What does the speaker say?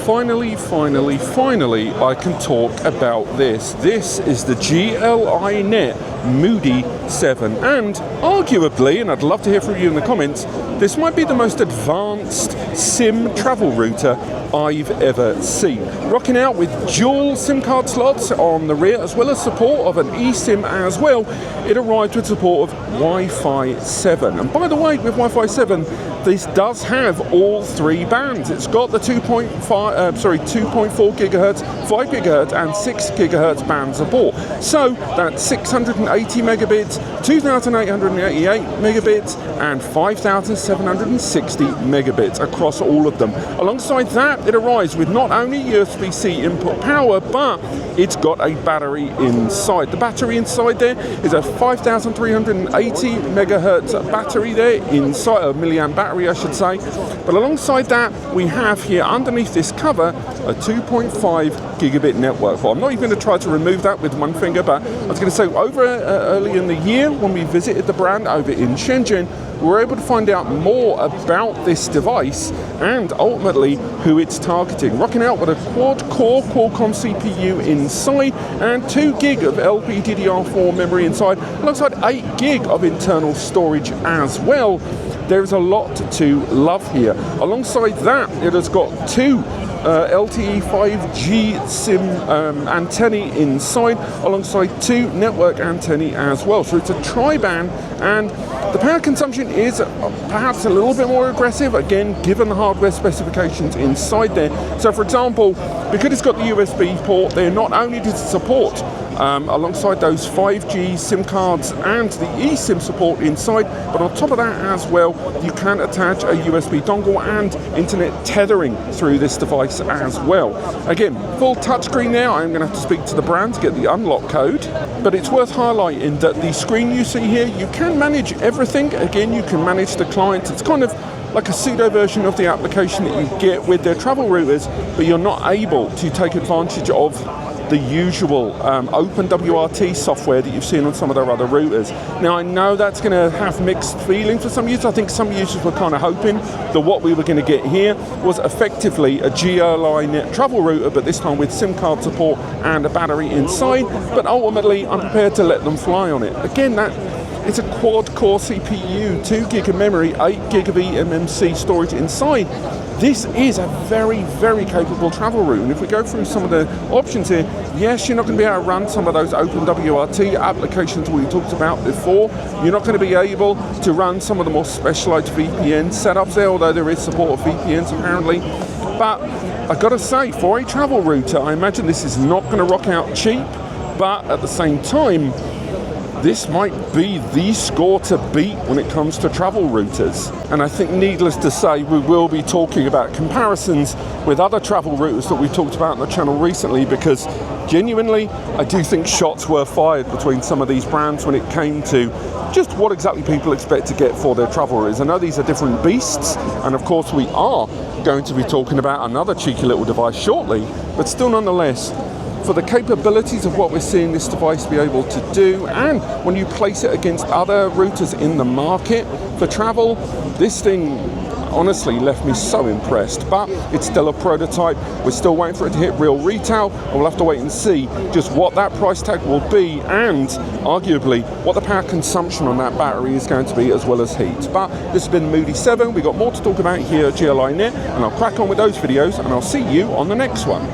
finally, I can talk about this. This is the Gl.iNet Mudi 7, and arguably, and I'd love to hear from you in the comments, this might be the most advanced SIM travel router I've ever seen. Rocking out with dual SIM card slots on the rear, as well as support of an eSIM as well. It arrived with support of Wi-Fi 7. And by the way, with Wi-Fi 7, this does have all three bands. It's got the 2.4 gigahertz, 5 gigahertz, and 6 gigahertz band support. So that's 680 megabits, 2,888 megabits, and 5,760 megabits across all of them. Alongside that, it arrives with not only USB-C input power, but it's got a battery inside. The battery inside there is a 5,380 megahertz battery there inside, a milliamp battery I should say. But alongside that, we have here underneath this cover a 2.5 gigabit network. Well, I'm not even going to try to remove that with one finger, but I was going to say over early in the year when we visited the brand over in Shenzhen, we were able to find out more about this device and ultimately who it's targeting. Rocking out with a quad-core Qualcomm CPU inside and 2 gig of LPDDR4 memory inside, alongside 8 gig of internal storage as well. There's a lot to love here. Alongside that, it has got two LTE 5G SIM antennae inside, alongside 2 network antennae as well. So it's a tri-band, and the power consumption is perhaps a little bit more aggressive, again, given the hardware specifications inside there. So for example, because it's got the USB port there, not only does it support alongside those 5G SIM cards and the eSIM support inside, but on top of that as well, you can attach a USB dongle and internet tethering through this device as well. Again, full touchscreen there. I'm going to have to speak to the brand to get the unlock code, but it's worth highlighting that the screen you see here, you can manage everything. Again, you can manage the client. It's kind of like a pseudo version of the application that you get with their travel routers, but you're not able to take advantage of the usual OpenWRT software that you've seen on some of their other routers. Now, I know that's going to have mixed feelings for some users. I think some users were kind of hoping that what we were going to get here was effectively a Gl.iNet travel router, but this time with SIM card support and a battery inside. But ultimately, I'm prepared to let them fly on it. Again, it's a quad-core CPU, 2 gig of memory, 8 gig of eMMC storage inside. This is a very, very capable travel router. And if we go through some of the options here, yes, you're not going to be able to run some of those OpenWRT applications we talked about before. You're not going to be able to run some of the more specialized VPN setups there, although there is support of VPNs apparently. But I've got to say, for a travel router, I imagine this is not going to rock out cheap, but at the same time, this might be the score to beat when it comes to travel routers. And I think needless to say, we will be talking about comparisons with other travel routers that we've talked about on the channel recently, because genuinely, I do think shots were fired between some of these brands when it came to just what exactly people expect to get for their travel routers. I know these are different beasts, and of course we are going to be talking about another cheeky little device shortly, but still nonetheless, for the capabilities of what we're seeing this device be able to do, and when you place it against other routers in the market for travel, this thing honestly left me so impressed. But it's still a prototype. We're still waiting for it to hit real retail, and we'll have to wait and see just what that price tag will be, and arguably what the power consumption on that battery is going to be, as well as heat. But this has been Mudi 7. We've got more to talk about here at Gl.iNet, and I'll crack on with those videos, and I'll see you on the next one.